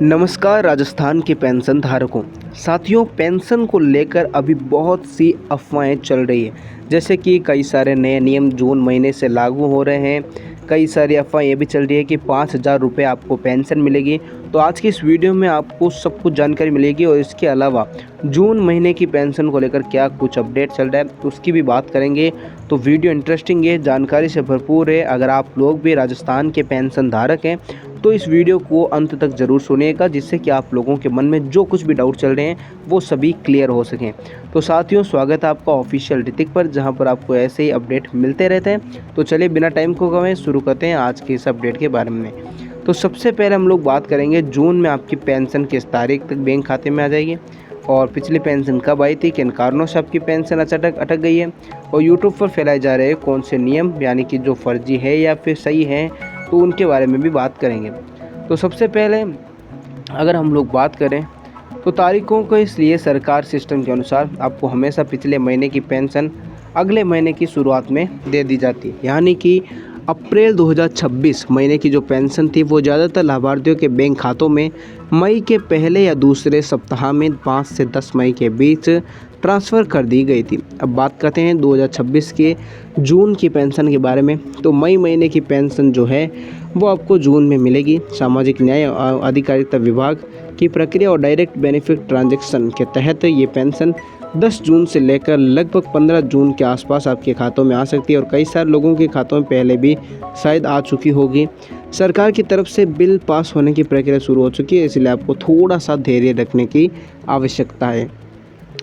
नमस्कार राजस्थान के पेंशन धारकों। साथियों, पेंशन को लेकर अभी बहुत सी अफवाहें चल रही है। जैसे कि कई सारे नए नियम जून महीने से लागू हो रहे हैं। कई सारी अफवाह ये भी चल रही है कि 5,000 रुपये आपको पेंशन मिलेगी। तो आज की इस वीडियो में आपको सब कुछ जानकारी मिलेगी और इसके अलावा जून महीने की पेंशन को लेकर क्या कुछ अपडेट चल रहा है उसकी भी बात करेंगे। तो वीडियो इंटरेस्टिंग है, जानकारी से भरपूर है। अगर आप लोग भी राजस्थान के पेंशन धारक हैं तो इस वीडियो को अंत तक ज़रूर सुनिएगा, जिससे कि आप लोगों के मन में जो कुछ भी डाउट चल रहे हैं वो सभी क्लियर हो सकें। तो साथियों, स्वागत है आपका ऑफिशियल ऋतिक पर, जहां पर आपको ऐसे ही अपडेट मिलते रहते हैं। तो चलिए बिना टाइम को गंवाए शुरू करते हैं आज के इस अपडेट के बारे में। तो सबसे पहले हम लोग बात करेंगे जून में आपकी पेंशन किस तारीख तक बैंक खाते में आ जाएगी और पिछली पेंशन कब आई थी, किन कारणों से आपकी पेंशन अटक गई है और यूट्यूब पर फैलाए जा रहे कौन से नियम यानी कि जो फर्जी है या फिर सही है, तो उनके बारे में भी बात करेंगे। तो सबसे पहले अगर हम लोग बात करें तो तारीखों को, इसलिए सरकार सिस्टम के अनुसार आपको हमेशा पिछले महीने की पेंशन अगले महीने की शुरुआत में दे दी जाती है। यानी कि अप्रैल 2026 महीने की जो पेंशन थी वो ज़्यादातर लाभार्थियों के बैंक खातों में मई के पहले या दूसरे सप्ताह में 5 से 10 मई के बीच ट्रांसफ़र कर दी गई थी। अब बात करते हैं 2026 के जून की पेंशन के बारे में। तो मई महीने की पेंशन जो है वो आपको जून में मिलेगी। सामाजिक न्याय अधिकारिता विभाग की प्रक्रिया और डायरेक्ट बेनिफिट ट्रांजैक्शन के तहत ये पेंशन 10 जून से लेकर लगभग 15 जून के आसपास आपके खातों में आ सकती है और कई सारे लोगों के खातों में पहले भी शायद आ चुकी होगी। सरकार की तरफ से बिल पास होने की प्रक्रिया शुरू हो चुकी है, इसलिए आपको थोड़ा सा धैर्य रखने की आवश्यकता है।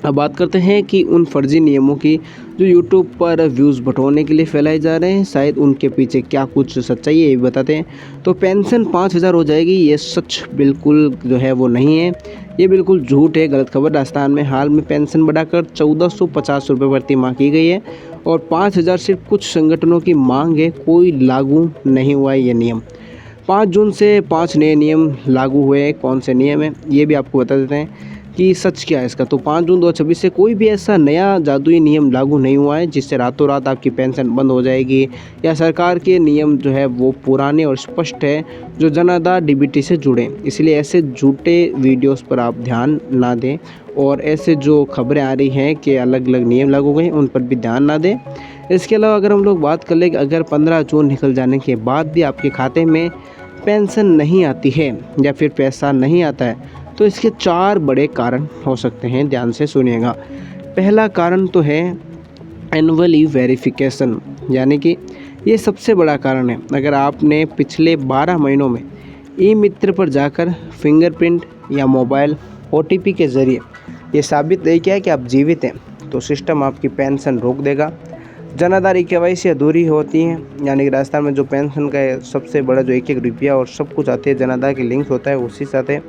अब बात करते हैं कि उन फर्जी नियमों की जो यूट्यूब पर व्यूज़ बटोरने के लिए फैलाए जा रहे हैं, शायद उनके पीछे क्या कुछ सच्चाई है ये भी बताते हैं। तो पेंशन 5,000 हो जाएगी, ये सच बिल्कुल जो है वो नहीं है, ये बिल्कुल झूठ है, गलत खबर। राजस्थान में हाल में पेंशन बढ़ाकर 1,450 रुपये प्रति माह की गई है और 5,000 सिर्फ कुछ संगठनों की मांग है, कोई लागू नहीं हुआ है ये नियम। 5 जून से 5 नए नियम लागू हुए हैं। कौन से नियम हैं ये भी आपको बता देते हैं कि सच क्या है इसका। तो 5 जून 2026 से कोई भी ऐसा नया जादुई नियम लागू नहीं हुआ है जिससे रातों रात आपकी पेंशन बंद हो जाएगी, या सरकार के नियम जो है वो पुराने और स्पष्ट है जो जन आधार डीबीटी से जुड़े। इसलिए ऐसे झूठे वीडियोस पर आप ध्यान ना दें और ऐसे जो खबरें आ रही हैं कि अलग अलग नियम लागू हुए हैं उन पर भी ध्यान ना दें। इसके अलावा अगर हम लोग बात कर लें कि अगर 15 जून निकल जाने के बाद भी आपके खाते में पेंशन नहीं आती है या फिर पैसा नहीं आता है, तो इसके 4 बड़े कारण हो सकते हैं, ध्यान से सुनिएगा। पहला कारण तो है एनुअली वेरिफिकेशन, यानी कि ये सबसे बड़ा कारण है। अगर आपने पिछले 12 महीनों में ई मित्र पर जाकर फिंगरप्रिंट या मोबाइल ओटीपी के ज़रिए ये साबित नहीं किया कि आप जीवित हैं, तो सिस्टम आपकी पेंशन रोक देगा। जनाधारी केवाईसी अधूरी होती है, यानी कि राजस्थान में जो पेंशन का सबसे बड़ा जो 1-1 रुपया और सब कुछ आते हैं जनाधार के लिंक होता है उसी साथ है।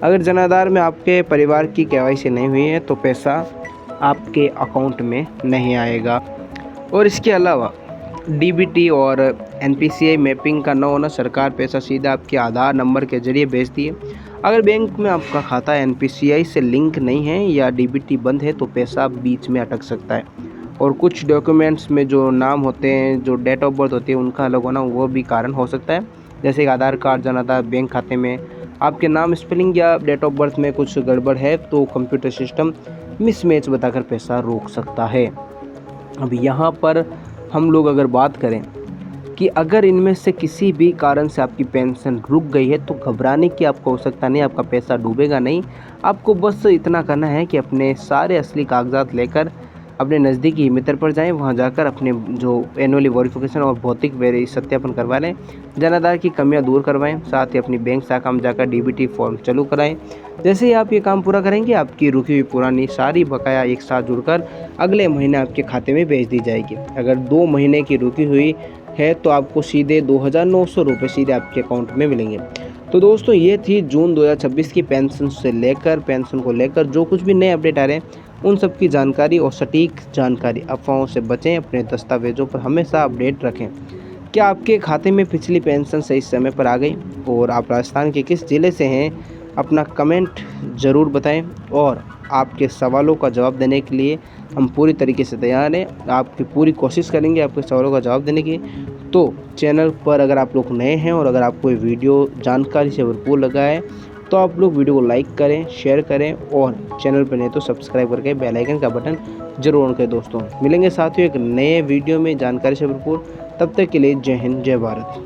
अगर जनाधार में आपके परिवार की केवाईसी नहीं हुई है तो पैसा आपके अकाउंट में नहीं आएगा। और इसके अलावा डीबीटी और एनपीसीआई मैपिंग का न होना, सरकार पैसा सीधा आपके आधार नंबर के जरिए भेजती है। अगर बैंक में आपका खाता एनपीसीआई से लिंक नहीं है या डीबीटी बंद है तो पैसा बीच में अटक सकता है। और कुछ डॉक्यूमेंट्स में जो नाम होते हैं, जो डेट ऑफ बर्थ होती है उनका अलग होना, वो भी कारण हो सकता है। जैसे कि आधार कार्ड, जनाधार, बैंक खाते में आपके नाम स्पेलिंग या डेट ऑफ बर्थ में कुछ गड़बड़ है तो कंप्यूटर सिस्टम मिसमैच बताकर पैसा रोक सकता है। अब यहाँ पर हम लोग अगर बात करें कि अगर इनमें से किसी भी कारण से आपकी पेंशन रुक गई है तो घबराने की आपको आवश्यकता नहीं, आपका पैसा डूबेगा नहीं। आपको बस इतना करना है कि अपने सारे असली कागजात लेकर अपने नज़दीकी मित्र पर जाएं, वहां जाकर अपने जो एनुअली वेरिफिकेशन और भौतिक सत्यापन करवा लें, जनाधार की कमियां दूर करवाएं, साथ ही अपनी बैंक शाखा में जाकर डीबीटी फॉर्म चालू कराएं। जैसे ही आप ये काम पूरा करेंगे आपकी रुकी हुई पुरानी सारी बकाया एक साथ जुड़कर अगले महीने आपके खाते में भेज दी जाएगी। अगर 2 महीने की रुकी हुई है तो आपको सीधे 2,900 रुपये सीधे आपके अकाउंट में मिलेंगे। तो दोस्तों, ये थी जून 2026 की पेंशन को लेकर जो कुछ भी नए अपडेट आ रहे हैं उन सब की जानकारी और सटीक जानकारी। अफवाहों से बचें, अपने दस्तावेजों पर हमेशा अपडेट रखें। क्या आपके खाते में पिछली पेंशन सही समय पर आ गई और आप राजस्थान के किस ज़िले से हैं, अपना कमेंट ज़रूर बताएं और आपके सवालों का जवाब देने के लिए हम पूरी तरीके से तैयार हैं। आपकी पूरी कोशिश करेंगे आपके सवालों का जवाब देने की। तो चैनल पर अगर आप लोग नए हैं और अगर आपको ये वीडियो जानकारी से भरपूर लगा है तो आप लोग वीडियो को लाइक करें, शेयर करें और चैनल पर नहीं तो सब्सक्राइब करके बेल आइकन का बटन जरूर ऑन करें। दोस्तों मिलेंगे साथियों एक नए वीडियो में जानकारी से भरपूर। तब तक के लिए जय हिंद, जय भारत।